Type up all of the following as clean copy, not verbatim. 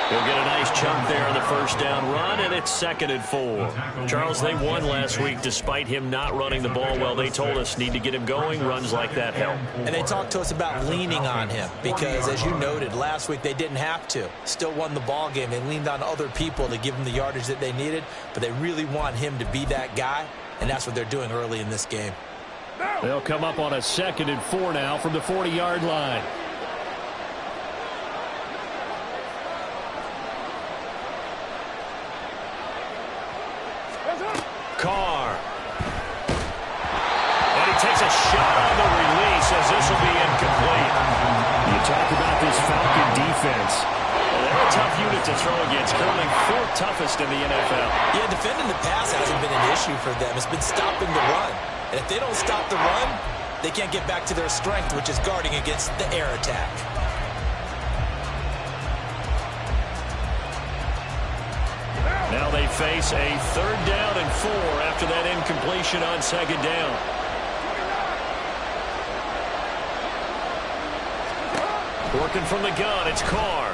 He'll get a nice chunk there on the first down run, and it's 2nd and 4. Charles, they won last week despite him not running the ball well. They told us need to get him going. Runs like that help. And they talked to us about leaning on him because, as you noted, last week they didn't have to. Still won the ball game. They leaned on other people to give them the yardage that they needed, but they really want him to be that guy, and that's what they're doing early in this game. They'll come up on a 2nd and 4 now from the 40-yard line. Carr. And he takes a shot on the release as this will be incomplete. You talk about this Falcon defense. They're a tough unit to throw against, currently 4th toughest in the NFL. Yeah, defending the pass hasn't been an issue for them. It's been stopping the run. And if they don't stop the run, they can't get back to their strength, which is guarding against the air attack. Now they face a 3rd down and 4 after that incompletion on 2nd down. Working from the gun, it's Carr.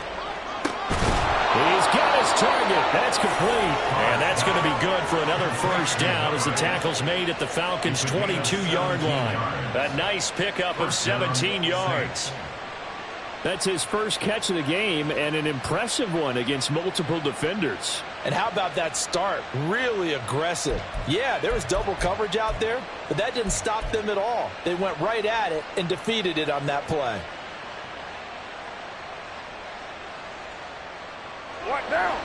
He's got his target. That's complete. And that's going to be good for another first down as the tackle's made at the Falcons' 22-yard line. A nice pickup of 17 yards. That's his first catch of the game and an impressive one against multiple defenders. And how about that start? Really aggressive. Yeah, there was double coverage out there, but that didn't stop them at all. They went right at it and defeated it on that play. What now?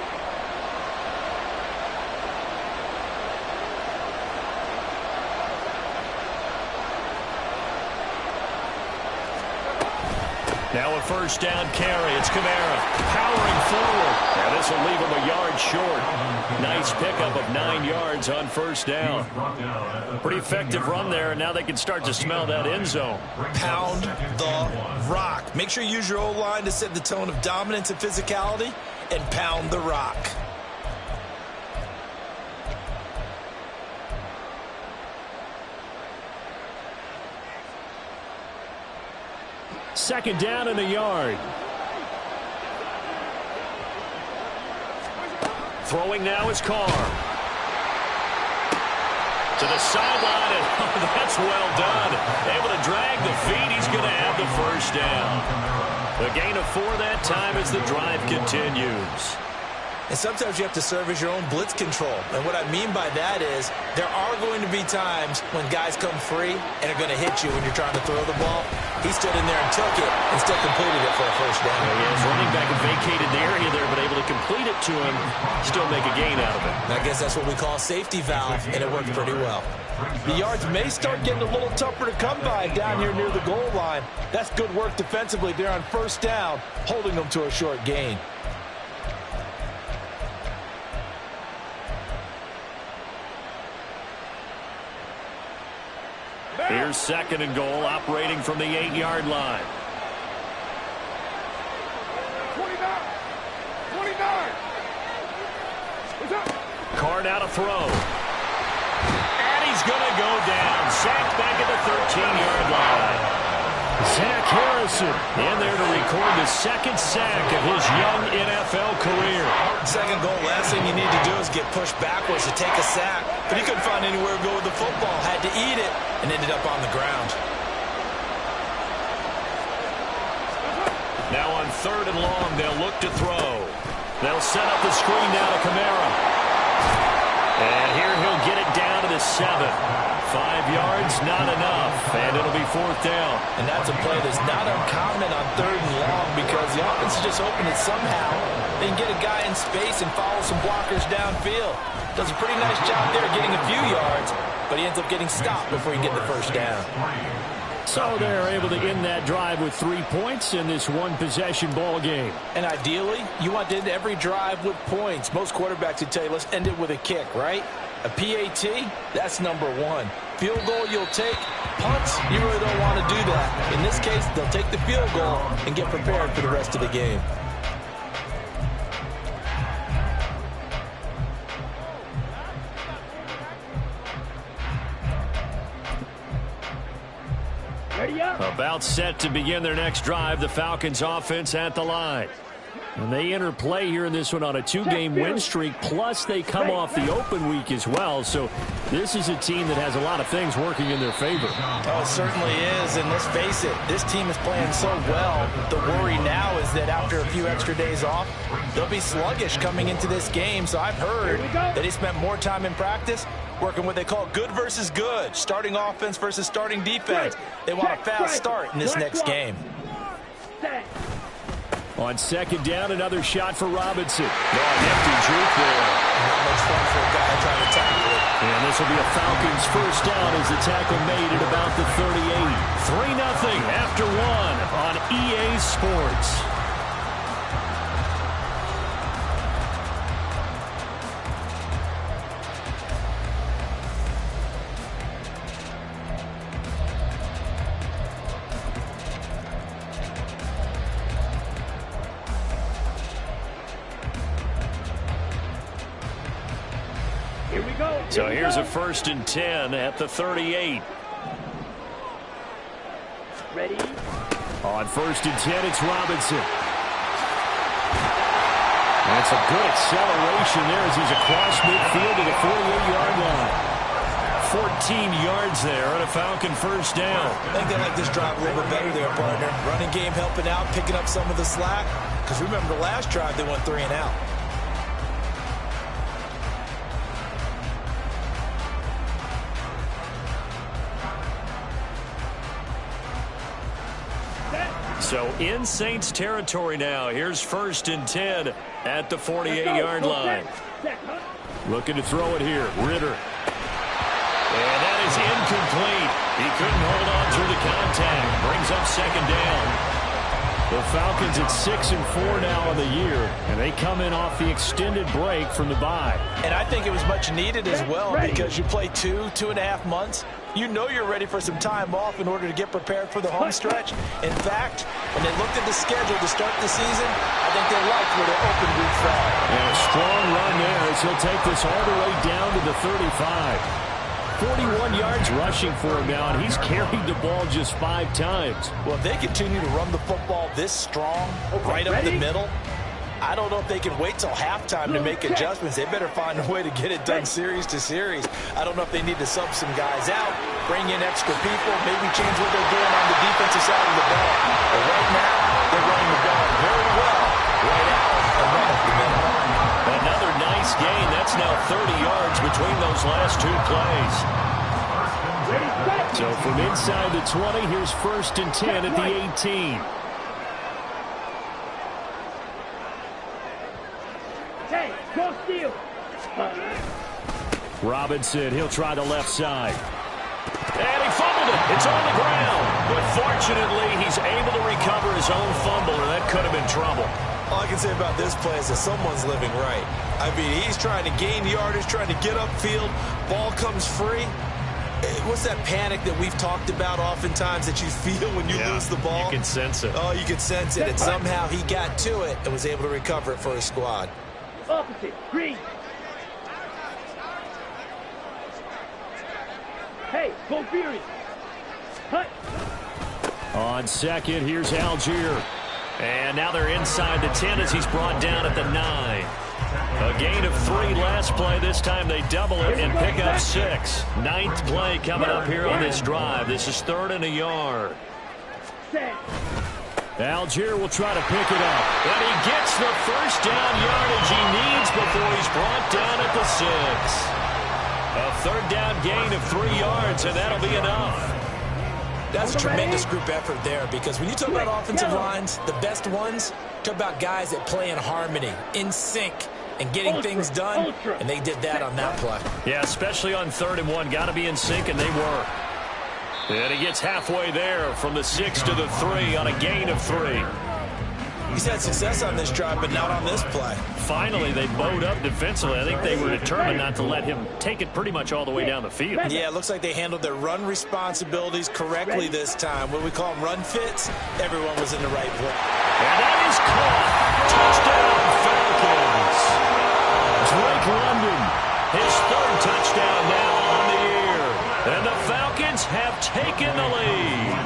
Now a first down carry. It's Kamara powering forward. And this will leave him a yard short. Nice pickup of 9 yards on first down. Pretty effective run there, and now they can start to smell that end zone. Pound the rock. Make sure you use your O-line to set the tone of dominance and physicality, and pound the rock. Second down in the yard. Throwing now is Carr. To the sideline, and that's well done. Able to drag the feet. He's going to have the first down. A gain of 4 that time as the drive continues. And sometimes you have to serve as your own blitz control. And what I mean by that is there are going to be times when guys come free and are going to hit you when you're trying to throw the ball. He stood in there and took it and still completed it for a first down. Yeah, his running back had vacated the area there, but able to complete it to him, still make a gain out of it. And I guess that's what we call a safety valve, and it worked pretty well. The yards may start getting a little tougher to come by down here near the goal line. That's good work defensively there on first down, holding them to a short gain. Here's 2nd and goal, operating from the 8-yard line. 29. 29. Carr now to throw. And he's going to go down. Sacked back at the 13-yard line. Zach Harrison in there to record the 2nd sack of his young NFL career. Second goal, last thing you need to do is get pushed backwards to take a sack. But he couldn't find anywhere to go with the football. Had to eat it and ended up on the ground. Now on 3rd and long, they'll look to throw. They'll set up the screen now to Kamara. And here he'll get it down to the 7. 5 yards, not enough. And it'll be 4th down. And that's a play that's not uncommon on 3rd and long because the offense is just hoping that somehow they can get a guy in space and follow some blockers downfield. Does a pretty nice job there getting a few yards, but he ends up getting stopped before he can get the first down. So they're able to end that drive with 3 points in this one-possession ball game. And ideally, you want to end every drive with points. Most quarterbacks would tell you, let's end it with a kick, right? A PAT, that's number 1. Field goal you'll take. Punts, you really don't want to do that. In this case, they'll take the field goal and get prepared for the rest of the game. About set to begin their next drive, the Falcons offense at the line. And they interplay here in this one on a 2-game win streak, plus they come off the open week as well. So this is a team that has a lot of things working in their favor. Oh, it certainly is. And let's face it, this team is playing so well. The worry now is that after a few extra days off, they'll be sluggish coming into this game. So I've heard that he spent more time in practice working what they call good versus good, starting offense versus starting defense. They want a fast start in this next game. On second down, another shot for Robinson. Nifty juke there. Not much fun for a guy trying to tackle it. And this will be a Falcons first down as the tackle made at about the 38. 3-0 after 1 on EA Sports. So here's a 1st and 10 at the 38. Ready? On 1st and 10, it's Robinson. That's a good acceleration there as he's across midfield to the 48-yard line. 14 yards there on a Falcon first down. I think they like this drive a little bit better there, partner. Running game helping out, picking up some of the slack. Because remember the last drive, they went 3 and out. So in Saints territory now. Here's 1st and 10 at the 48-yard line. Looking to throw it here. Ritter. And that is incomplete. He couldn't hold on through the contact. Brings up 2nd down. The Falcons at 6-4 now on the year, and they come in off the extended break from the bye. And I think it was much needed as well because you play 2.5 months. You know you're ready for some time off in order to get prepared for the home stretch. In fact, when they looked at the schedule to start the season, I think they liked where their open week fell. And a strong run there as he'll take this all the way down to the 35. 41 yards rushing for him now, and he's carried the ball just 5 times. Well, if they continue to run the football this strong, right up the middle, I don't know if they can wait till halftime to make adjustments. They better find a way to get it done series to series. I don't know if they need to sub some guys out, bring in extra people, maybe change what they're doing on the defensive side of the ball. But right now, they're running the ball very well right out and right up the middle. Another nice gain. That's now 30 yards between those last 2 plays. So from inside the 20, here's 1st and 10 at the 18. Hey, go steal. Robinson, he'll try the left side. And he fumbled it. It's on the ground. But fortunately, he's able to recover his own fumble, or that could have been trouble. All I can say about this play is that someone's living right. I mean, he's trying to gain yardage, trying to get upfield. Ball comes free. What's that panic that we've talked about oftentimes that you feel when you lose the ball? You can sense it. Oh, you can sense it. And somehow he got to it and was able to recover it for his squad. Opposite. Green. Hey, go Fury. Hut. On second, here's Algier. And now they're inside the 10 as he's brought down at the 9. A gain of 3 last play. This time they double it and pick up 6. 9th play coming up here on this drive. This is 3rd and a yard. Algier will try to pick it up. And he gets the first down yardage he needs before he's brought down at the 6. A 3rd down gain of 3 yards, and that'll be enough. That's a tremendous group effort there because when you talk about offensive lines, the best ones, talk about guys that play in harmony, in sync, and getting things done, and they did that on that play. Yeah, especially on 3rd and 1. Got to be in sync, and they were. And he gets halfway there from the 6 to the 3 on a gain of 3. He's had success on this drive, but not on this play. Finally, they bowed up defensively. I think they were determined not to let him take it pretty much all the way down the field. Yeah, it looks like they handled their run responsibilities correctly this time. What we call them run fits, everyone was in the right place. And that is caught. Touchdown, Falcons. Drake London, his 3rd touchdown now on the year. And the Falcons have taken the lead.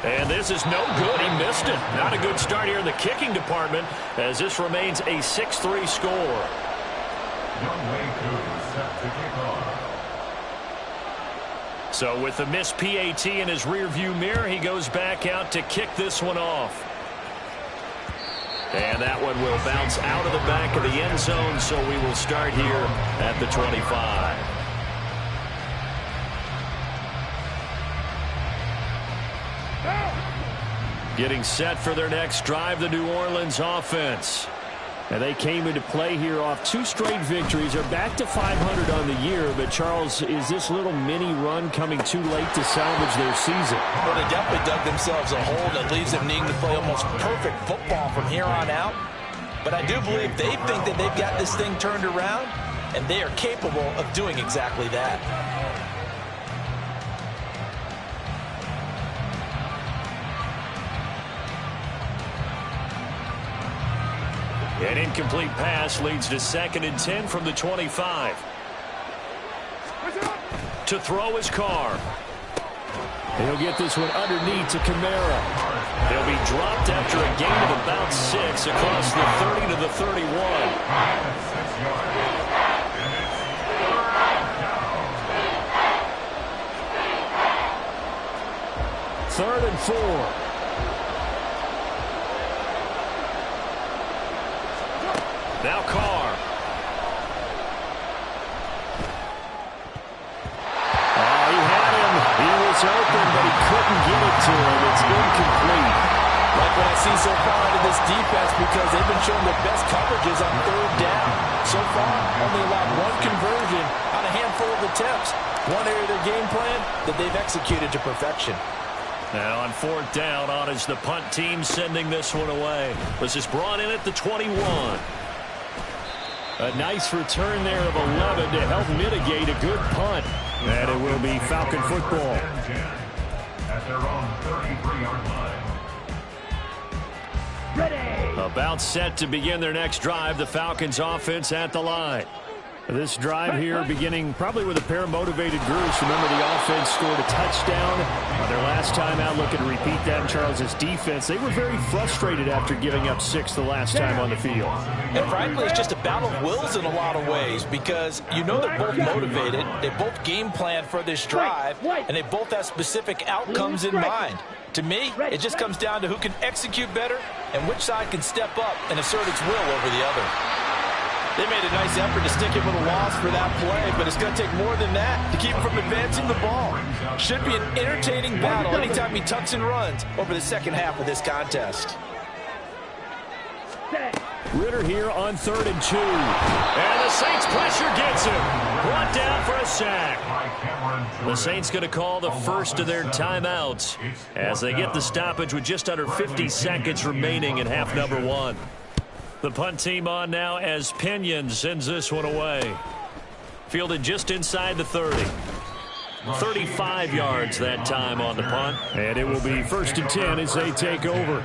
And this This is no good. He missed it. Not a good start here in the kicking department as this remains a 6-3 score. Youngway Koo set to kick off. So with the missed PAT in his rearview mirror, he goes back out to kick this one off. And that one will bounce out of the back of the end zone, so we will start here at the 25. Getting set for their next drive, the New Orleans offense. And they came into play here off 2 straight victories. They're back to 500 on the year. But, Charles, is this little mini run coming too late to salvage their season? Well, they definitely dug themselves a hole that leaves them needing to play almost perfect football from here on out. But I do believe they think that they've got this thing turned around, and they are capable of doing exactly that. An incomplete pass leads to 2nd and 10 from the 25. To throw his Carr. He'll get this one underneath to Kamara. He'll be dropped after a gain of about 6 across the 30 to the 31. 6 yards. Third and 4. Now Carr. He had him. He was open, but he couldn't get it to him. It's incomplete. Like what I see so far out of this defense, because they've been showing their best coverages on 3rd down. So far, only allowed 1 conversion on a handful of attempts. One area of their game plan that they've executed to perfection. Now on 4th down, on is the punt team sending this one away. This is brought in at the 21. A nice return there of 11 to help mitigate a good punt. And it will be Falcon football. At their own 33-yard line. Ready. About set to begin their next drive, the Falcons offense at the line. This drive here beginning probably with a pair of motivated groups. Remember, the offense scored a touchdown on their last time out. Looking to repeat that in Charles's defense. They were very frustrated after giving up 6 the last time on the field. And frankly, it's just a battle of wills in a lot of ways, because you know they're both motivated, they both game plan for this drive, and they both have specific outcomes in mind. To me, it just comes down to who can execute better and which side can step up and assert its will over the other. They made a nice effort to stick him with a loss for that play, but it's going to take more than that to keep him from advancing the ball. Should be an entertaining battle anytime he tucks and runs over the second half of this contest. Ritter here on 3rd and 2. And the Saints pressure gets him. Brought down for a sack. The Saints going to call the first of their timeouts as they get the stoppage with just under 50 seconds remaining in half number 1. The punt team on now as Pinion sends this one away. Fielded just inside the 30. 35 yards that time on the punt. And it will be 1st and 10 as they take over.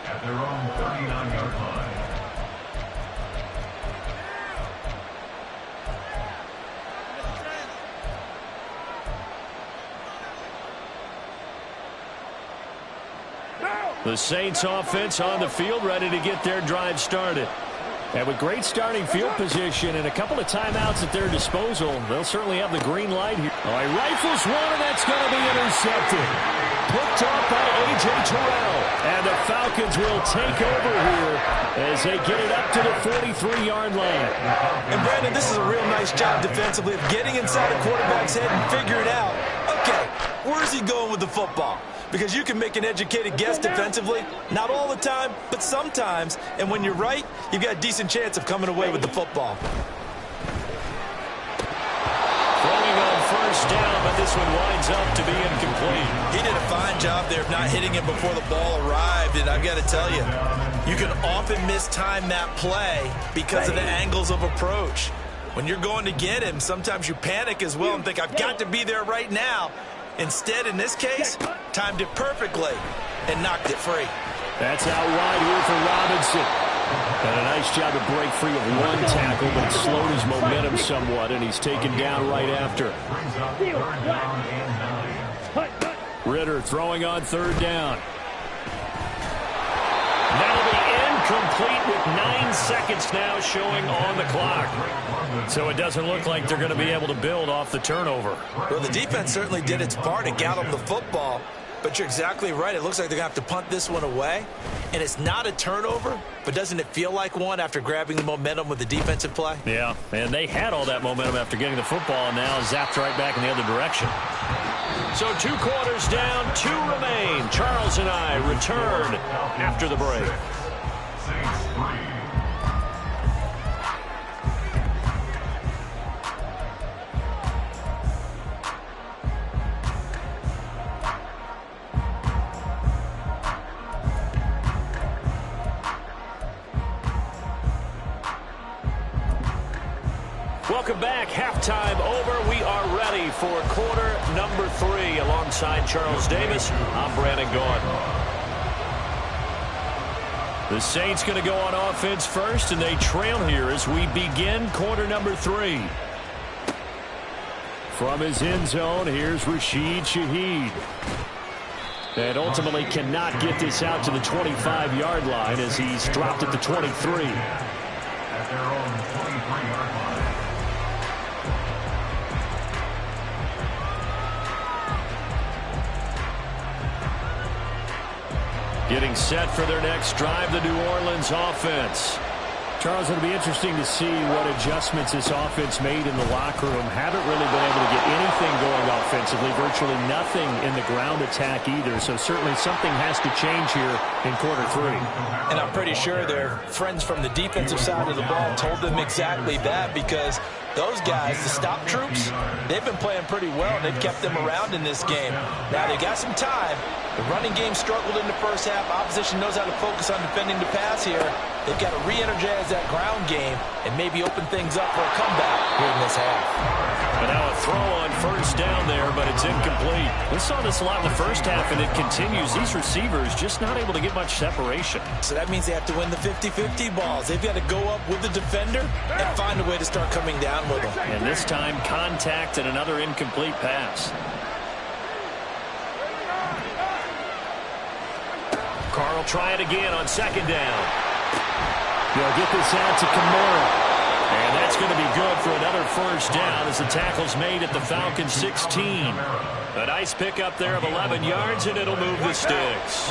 At their own 39-yard line. The Saints offense on the field, ready to get their drive started. And with great starting field position and a couple of timeouts at their disposal, they'll certainly have the green light here. Oh, he rifles one, and that's going to be intercepted. Picked off by A.J. Terrell. And the Falcons will take over here as they get it up to the 43-yard line. And, Brandon, this is a real nice job defensively of getting inside a quarterback's head and figuring out, okay, where's he going with the football? Because you can make an educated guess defensively, not all the time, but sometimes. And when you're right, you've got a decent chance of coming away with the football. Throwing on 1st down, but this one winds up to be incomplete. He did a fine job there of not hitting him before the ball arrived. And I've got to tell you, you can often mistime that play because of the angles of approach. When you're going to get him, sometimes you panic as well and think, I've got to be there right now. Instead, in this case, timed it perfectly and knocked it free. That's out wide here for Robinson. And a nice job to break free of one tackle, but it slowed his momentum somewhat, and he's taken down right after. Ritter Ritter throwing on 3rd down. 10 seconds now showing on the clock. So it doesn't look like they're going to be able to build off the turnover. Well, the defense certainly did its part to got them the football. But you're exactly right. It looks like they're going to have to punt this one away. And it's not a turnover, but doesn't it feel like one after grabbing the momentum with the defensive play? Yeah, and they had all that momentum after getting the football, and now zapped right back in the other direction. So 2 quarters down, 2 remain. Charles and I return after the break. Saints 3. Welcome back. Halftime over. We are ready for quarter number 3. Alongside Charles Davis, I'm Brandon Gaudin. The Saints going to go on offense first, and they trail here as we begin quarter number 3. From his end zone, here's Rashid Shaheed. And ultimately cannot get this out to the 25-yard line as he's dropped at the 23. At their own 23-yard line. Getting set for their next drive, the New Orleans offense. Charles, it'll be interesting to see what adjustments this offense made in the locker room. Haven't really been able to get anything going offensively, virtually nothing in the ground attack either. So certainly something has to change here in quarter 3. And I'm pretty sure their friends from the defensive side of the ball told them exactly that, because those guys, the stop troops, they've been playing pretty well, and they've kept them around in this game. Now, they got some time. The running game struggled in the first half. Opposition knows how to focus on defending the pass here. They've got to re-energize that ground game and maybe open things up for a comeback here in this half. And now a throw on first down there, but it's incomplete. We saw this a lot in the first half, and it continues. These receivers just not able to get much separation. So that means they have to win the 50-50 balls. They've got to go up with the defender and find a way to start coming down with them. And this time, contact and another incomplete pass. Carl try it again on second down. They'll get this out to Kamara. And that's going to be good for another first down as the tackle's made at the Falcons 16. A nice pickup there of 11 yards, and it'll move the sticks.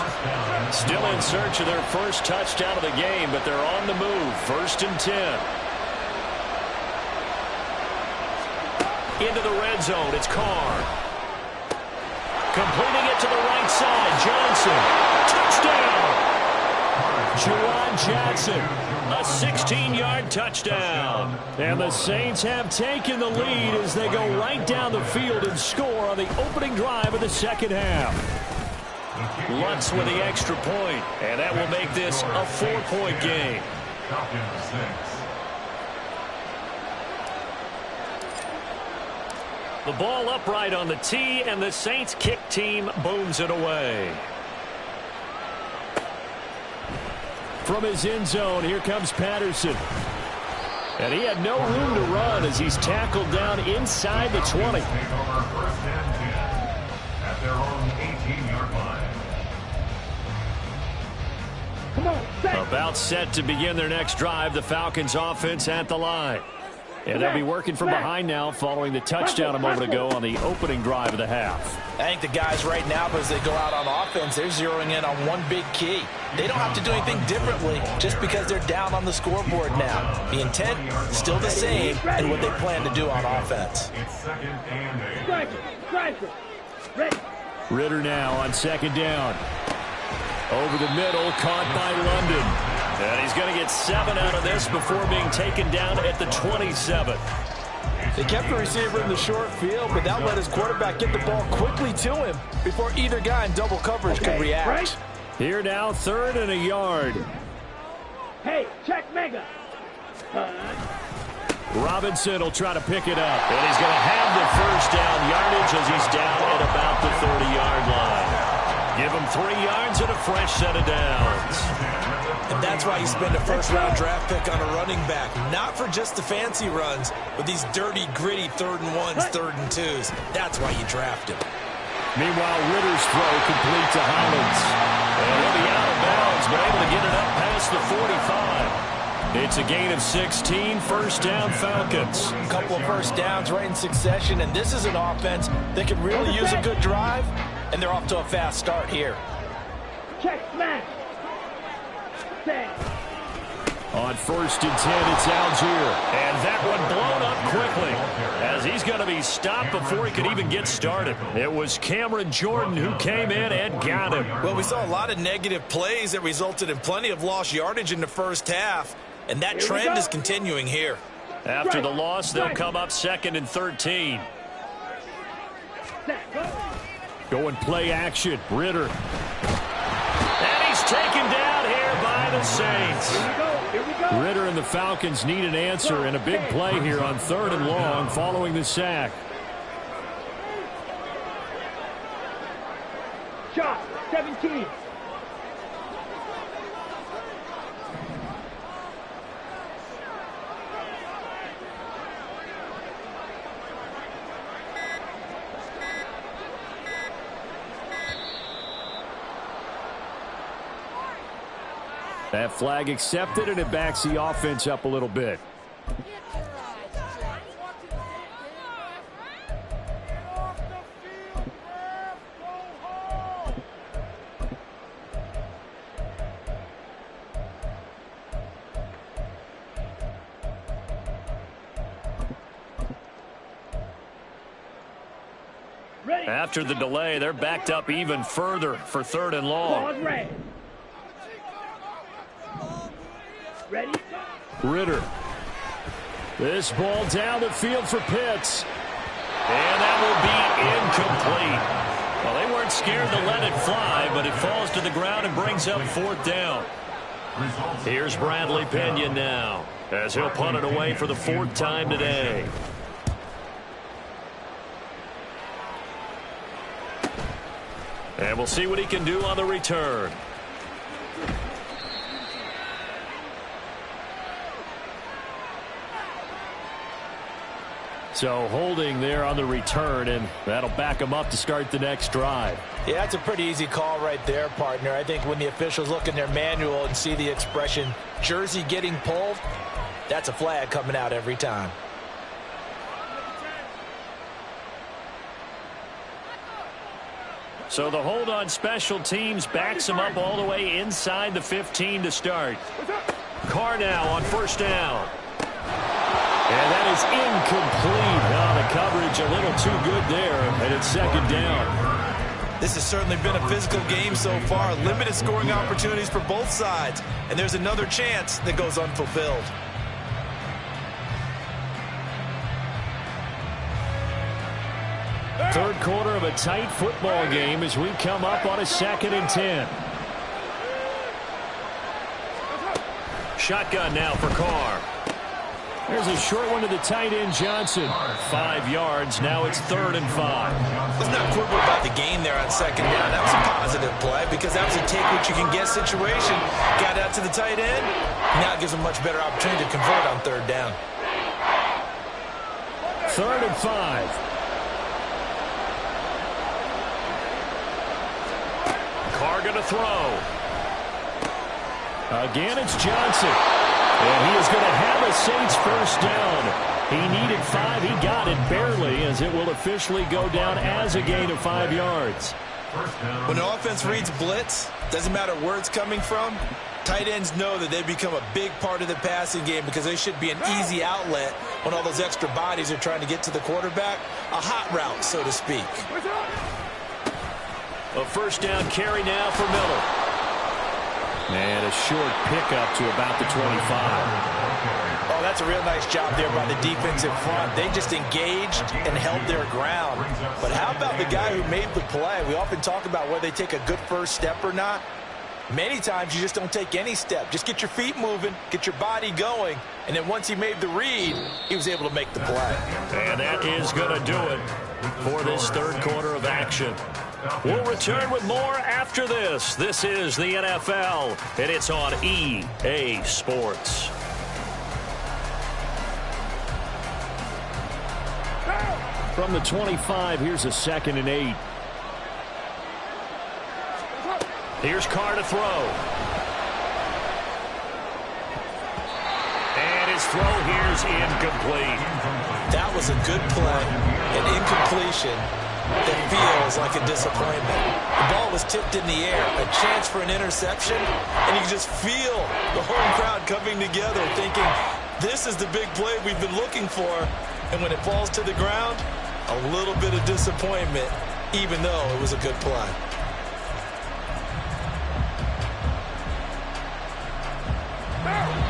Still in search of their first touchdown of the game, but they're on the move. 1st and 10. Into the red zone, it's Carr. Completing it to the right side, Johnson. Touchdown! Juwan Johnson. A 16-yard touchdown. And the Saints have taken the lead as they go right down the field and score on the opening drive of the second half. Lutz with the extra point, and that will make this a 4-point game. Falcons 6. The ball upright on the tee, and the Saints kick team booms it away. From his end zone, here comes Patterson. And he had no room to run as he's tackled down inside the 20. Take over 1st and 10 at their own 18-yard line. Come on, set. About set to begin their next drive, the Falcons offense at the line. And they'll be working from behind now following the touchdown a moment ago on the opening drive of the half. I think the guys right now, as they go out on offense, they're zeroing in on one big key. They don't have to do anything differently just because they're down on the scoreboard now. The intent still the same and what they plan to do on offense. It's 2nd and 8. Striker. Ready. Ritter now on second down. Over the middle, caught by London. And he's going to get 7 out of this before being taken down at the 27. They kept the receiver in the short field, but that let his quarterback get the ball quickly to him before either guy in double coverage could react. Right. Here now, 3rd and a yard. Hey, check mega. Robinson will try to pick it up. And he's going to have the first down yardage as he's down at about the 30-yard line. Give him 3 yards and a fresh set of downs. And that's why you spend a first-round draft pick on a running back. Not for just the fancy runs, but these dirty, gritty 3rd and 1s, 3rd and 2s. That's why you draft him. Meanwhile, Ritter's throw complete to Highlands. And he'll be out of bounds, but able to get it up past the 45. It's a gain of 16, first down Falcons. A couple of first downs right in succession, and this is an offense that could really use a good drive, and they're off to a fast start here. Check smash. Set. On 1st and 10, it's Algier. And that one blown up quickly as he's going to be stopped before he could even get started. It was Cameron Jordan who came in and got him. Well, we saw a lot of negative plays that resulted in plenty of lost yardage in the first half, and that trend is continuing here. After the loss, they'll come up 2nd and 13. Going play action, Ritter. And he's taken down here by the Saints. Ritter and the Falcons need an answer and a big play here on 3rd and long following the sack. Shot 17. That flag accepted, and it backs the offense up a little bit. After the delay, they're backed up even further for 3rd and long. Ready? Ritter. This ball down the field for Pitts. And that will be incomplete. Well, they weren't scared to let it fly, but it falls to the ground and brings up 4th down. Here's Bradley Pinion now, as he'll punt it away for the 4th time today. And we'll see what he can do on the return. So holding there on the return, and that'll back him up to start the next drive. Yeah, that's a pretty easy call right there, partner. I think when the officials look in their manual and see the expression, jersey getting pulled, that's a flag coming out every time. So the hold on special teams backs him up all the way inside the 15 to start. Carr now on 1st down. And that is incomplete. Oh, the coverage a little too good there, and it's 2nd down. This has certainly been a physical game so far. Limited scoring opportunities for both sides. And there's another chance that goes unfulfilled. Third quarter of a tight football game as we come up on a 2nd and 10. Shotgun now for Carr. There's a short one to the tight end, Johnson. 5 yards. Now it's 3rd and 5. Let's not quibble about the gain there on 2nd down. That was a positive play because that was a take-what-you-can-get situation. Got out to the tight end. Now it gives them much better opportunity to convert on 3rd down. 3rd and 5. Carr going to throw. Again, it's Johnson. And he is going to have a Saints 1st down. He needed 5. He got it barely, as it will officially go down as a gain of 5 yards. When an offense reads blitz, doesn't matter where it's coming from, tight ends know that they become a big part of the passing game because they should be an easy outlet when all those extra bodies are trying to get to the quarterback. A hot route, so to speak. A 1st down carry now for Miller. And a short pickup to about the 25. Oh, that's a real nice job there by the defensive front. They just engaged and held their ground. But how about the guy who made the play? We often talk about whether they take a good first step or not. Many times you just don't take any step. Just get your feet moving, get your body going, and then once he made the read, he was able to make the play. And that is going to do it for this 3rd quarter of action. We'll return with more after this. This is the NFL, and it's on EA Sports. From the 25, here's a 2nd and 8. Here's Carr to throw. his throw here's incomplete. That was a good play, an incompletion that feels like a disappointment. The ball was tipped in the air, a chance for an interception, and you just feel the home crowd coming together thinking, this is the big play we've been looking for. And when it falls to the ground, a little bit of disappointment, even though it was a good play.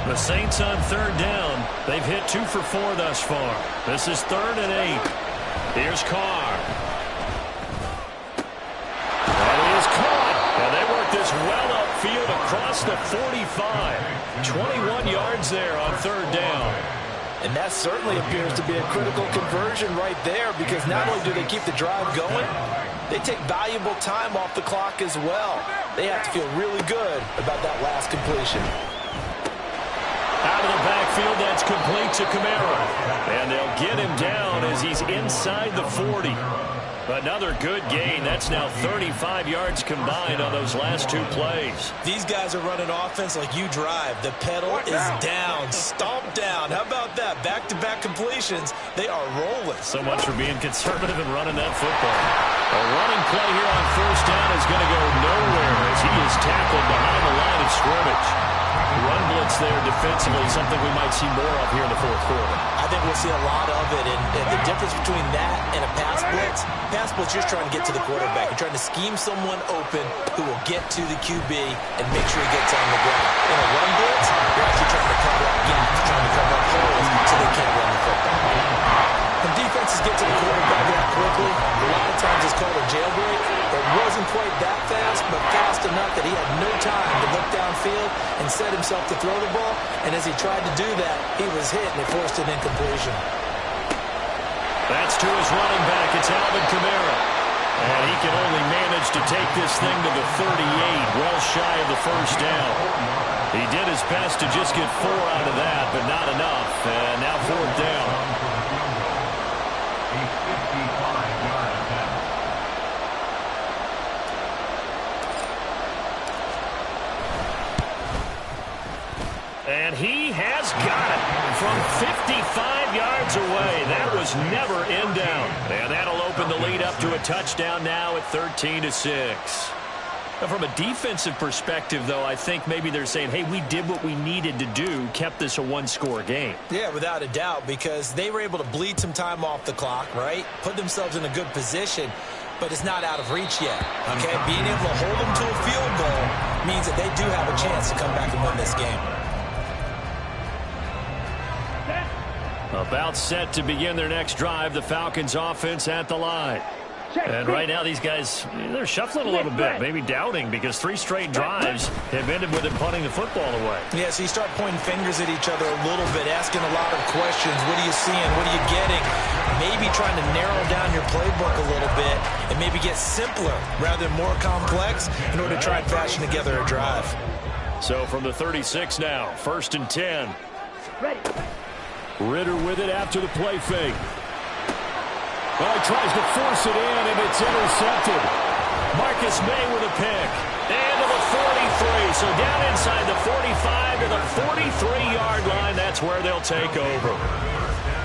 The Saints on third down. They've hit 2 for 4 thus far. This is 3rd and 8. Here's Carr. And he is caught. And they work this well upfield across the 45. 21 yards there on third down. And that certainly appears to be a critical conversion right there, because not only do they keep the drive going, they take valuable time off the clock as well. They have to feel really good about that last completion. Out of the backfield, that's complete to Kamara. And they'll get him down as he's inside the 40. Another good gain. That's now 35 yards combined on those last 2 plays. These guys are running offense like you drive. The pedal is down, stomped down. How about that? Back-to-back completions. They are rolling. So much for being conservative and running that football. A running play here on first down is going to go nowhere as he is tackled behind the line of scrimmage. Run blitz there defensively, something we might see more of here in the fourth quarter. I think we'll see a lot of it, and the difference between that and a pass blitz, you're just trying to get to the quarterback. You're trying to scheme someone open who will get to the QB and make sure he gets on the ground. In a run blitz, you're actually trying to cover up gaps, trying to cover up holes so they can't run the football. When defenses get to the quarterback that quickly, a lot of times it's called a jailbreak. It wasn't quite that fast, but fast enough that he had no time to look downfield and set himself to throw the ball. And as he tried to do that, he was hit and it forced an incompletion. That's to his running back. It's Alvin Kamara. And he can only manage to take this thing to the 38, well shy of the first down. He did his best to just get 4 out of that, but not enough. And now fourth down. And he has got it from 55 yards away. That was never in down. And that'll open the lead up to a touchdown now at 13-6. Now, from a defensive perspective, though, I think maybe they're saying, hey, we did what we needed to do, kept this a one-score game. Yeah, without a doubt, because they were able to bleed some time off the clock, right? Put themselves in a good position, but it's not out of reach yet, okay? Being able to hold them to a field goal means that they do have a chance to come back and win this game. About set to begin their next drive, the Falcons offense at the line. And right now these guys, they're shuffling a little bit, maybe doubting, because 3 straight drives have ended with them punting the football away. Yeah, so you start pointing fingers at each other a little bit, asking a lot of questions. What are you seeing? What are you getting? Maybe trying to narrow down your playbook a little bit and maybe get simpler rather than more complex in order to try and fashion together a drive. So from the 36 now, 1st and 10. Ready. Ritter with it after the play fake. Well, he tries to force it in, and it's intercepted. Marcus May with a pick. And to the 43. So down inside the 45 to the 43-yard line. That's where they'll take over.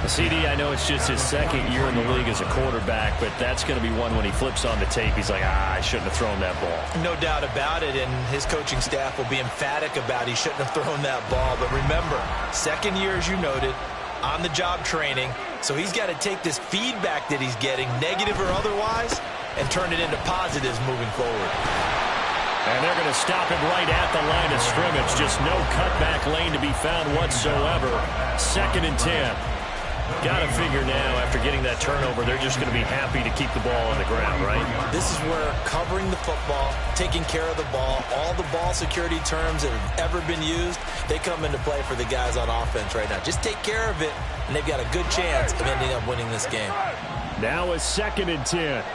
CD, I know it's just his 2nd year in the league as a quarterback, but that's going to be one when he flips on the tape. He's like, I shouldn't have thrown that ball. No doubt about it, and his coaching staff will be emphatic about he shouldn't have thrown that ball. But remember, 2nd year, as you noted, on-the-job training, so he's got to take this feedback that he's getting, negative or otherwise, and turn it into positives moving forward. And they're going to stop him right at the line of scrimmage. Just no cutback lane to be found whatsoever. 2nd and 10. Got to figure now, after getting that turnover, they're just going to be happy to keep the ball on the ground, right? This is where covering the football, taking care of the ball, all the ball security terms that have ever been used, they come into play for the guys on offense right now. Just take care of it, and they've got a good chance of ending up winning this game. Now a 2nd and 10.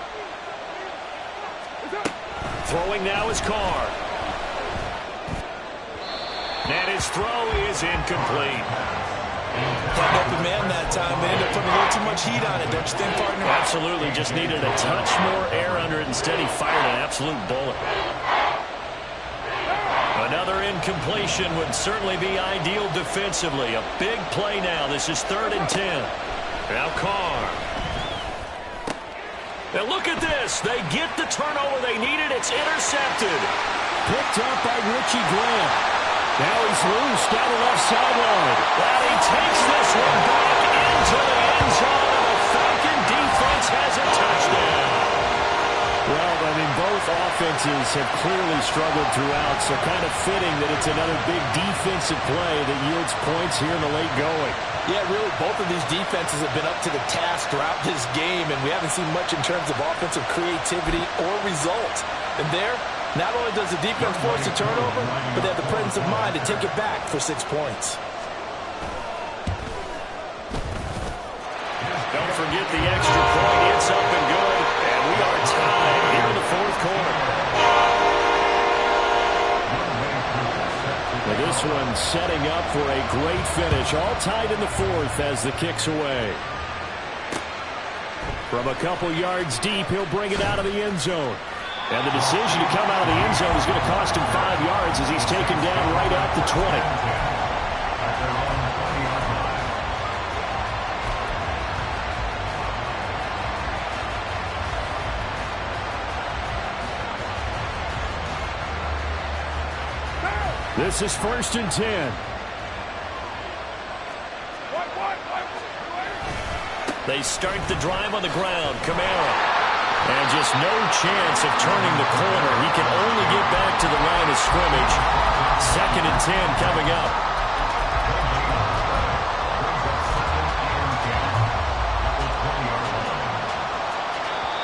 Throwing now is Carr. And his throw is incomplete. Had open man that time. They ended up putting a little too much heat on it, don't you think, partner? Absolutely. Just needed a touch more air under it. Instead, he fired an absolute bullet. Another incompletion would certainly be ideal defensively. A big play now. This is 3rd and 10. Now Carr. Now look at this. They get the turnover they needed. It's intercepted. Picked up by Richie Grant. Now he's loose down the left sideline. And he takes this one back into the end zone. And the Falcon defense has a touchdown. Well, I mean, both offenses have clearly struggled throughout, so kind of fitting that it's another big defensive play that yields points here in the late going. Yeah, really, both of these defenses have been up to the task throughout this game, and we haven't seen much in terms of offensive creativity or results. And there, not only does the defense force a turnover, but they have the presence of mind to take it back for 6 points. Don't forget the extra point. It's up and good. And we are tied here in the 4th quarter. Well, this one setting up for a great finish. All tied in the 4th as the kick's away. From a couple yards deep, he'll bring it out of the end zone. And the decision to come out of the end zone is going to cost him 5 yards as he's taken down right at the 20. This is 1st and 10. They start the drive on the ground. Kamara. And just no chance of turning the corner. He can only get back to the line of scrimmage. 2nd and 10 coming up.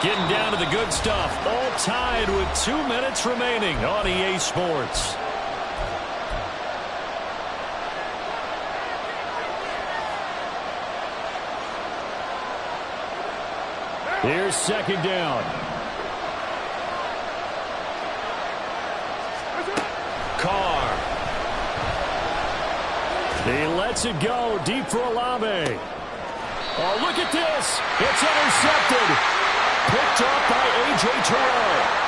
Getting down to the good stuff. All tied with 2 minutes remaining on EA Sports. Here's 2nd down. Carr. He lets it go deep for Olave. Oh, look at this. It's intercepted. Picked up by A.J. Terrell.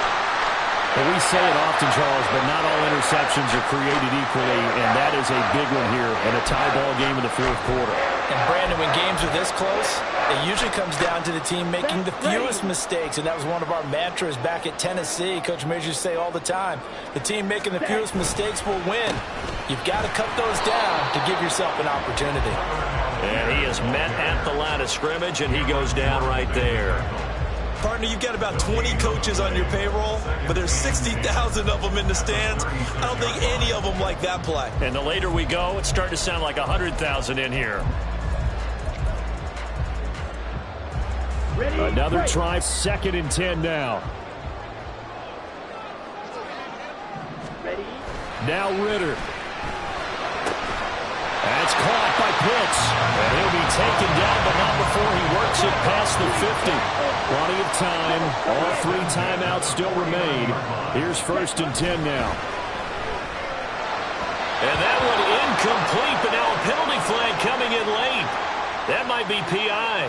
Well, we say it often, Charles, but not all interceptions are created equally, and that is a big one here in a tie ball game in the 4th quarter. And, Brandon, when games are this close, it usually comes down to the team making the fewest mistakes, and that was one of our mantras back at Tennessee. Coach Mears used to say all the time, the team making the fewest mistakes will win. You've got to cut those down to give yourself an opportunity. And he is met at the line of scrimmage, and he goes down right there. Partner, you've got about 20 coaches on your payroll, but there's 60,000 of them in the stands. I don't think any of them like that play. And the later we go, it's starting to sound like 100,000 in here. Ready? Another Right. try, 2nd and 10 now. Ready? Now Ritter. That's caught by Pitts. And he'll be taken down, but not before he works it past the 50. Plenty of time. All 3 timeouts still remain. Here's 1st and 10 now. And that one incomplete, but now a penalty flag coming in late. That might be PI.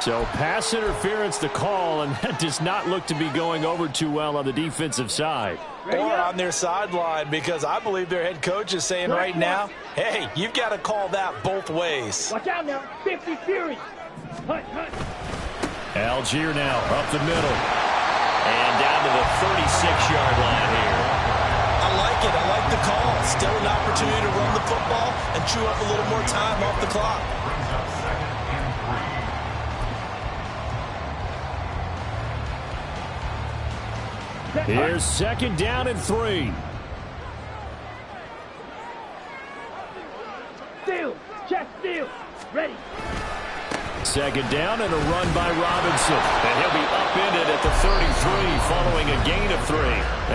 So pass interference the call, and that does not look to be going over too well on the defensive side. Or on their sideline, because I believe their head coach is saying right now, hey, you've got to call that both ways. Watch out now. 50 Fury. Hunt, hunt. Algier now up the middle. And down to the 36-yard line here. I like it. I like the call. Still an opportunity to run the football and chew up a little more time off the clock. Here's 2nd down and 3. Steal. Check steal. Ready. 2nd down and a run by Robinson. And he'll be upended at the 33 following a gain of 3.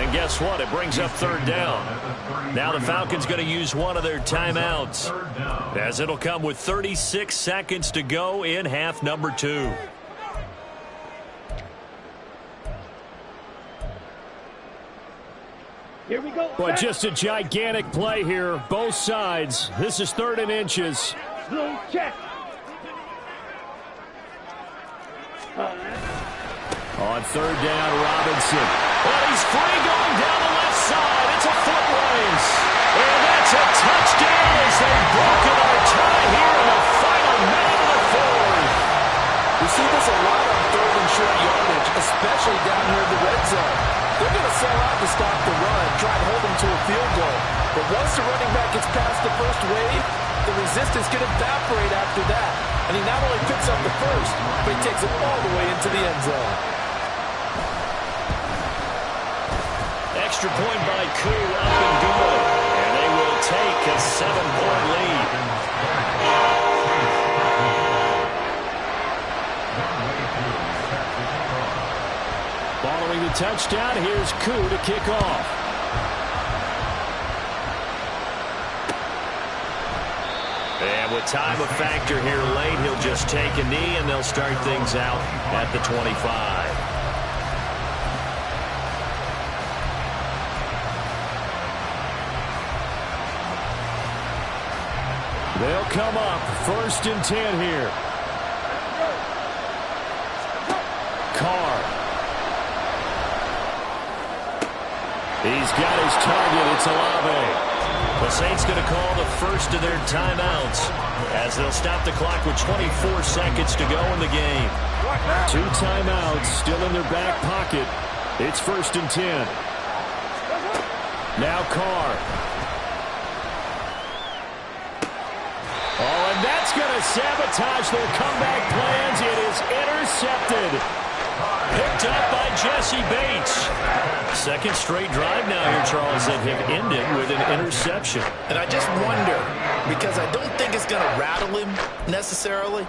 And guess what? It brings up 3rd down. Now the Falcons going to use one of their timeouts, as it'll come with 36 seconds to go in half number 2. Here we go. But just a gigantic play here, both sides. This is 3rd and inches. Blue check. On 3rd down, Robinson. Well, he's free going down the left side. It's a foot race. Boys. And that's a touchdown as they've broken our tie here in the final minute of the fourth. We see this a lot on third and short yardage, especially down here in the red zone. They're going to sell out to stop the run, try and hold them to a field goal. But once the running back gets past the first wave, the resistance can evaporate after that. And he not only picks up the first, but he takes it all the way into the end zone. Extra point by Koo, up and good. And they will take a 7-point lead. Following the touchdown, here's Koo to kick off. And with time a factor here late, he'll just take a knee, and they'll start things out at the 25. They'll come up 1st and 10 here. Carr. He's got his target. It's Olave. The Saints going to call the first of their timeouts as they'll stop the clock with 24 seconds to go in the game. 2 timeouts still in their back pocket. It's 1st and 10. Now Carr. Oh, and that's going to sabotage their comeback plans. It is intercepted. Picked up by Jesse Bates. Second straight drive now here, Charles, that have ended with an interception. And I just wonder, because I don't think it's going to rattle him necessarily,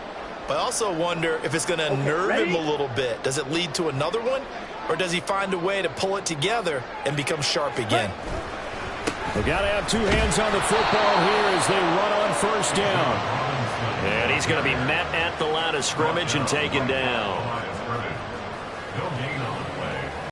but I also wonder if it's going to unnerve him a little bit. Does it lead to another one, or does he find a way to pull it together and become sharp again? They got to have 2 hands on the football here as they run on 1st down. And he's going to be met at the line of scrimmage and taken down.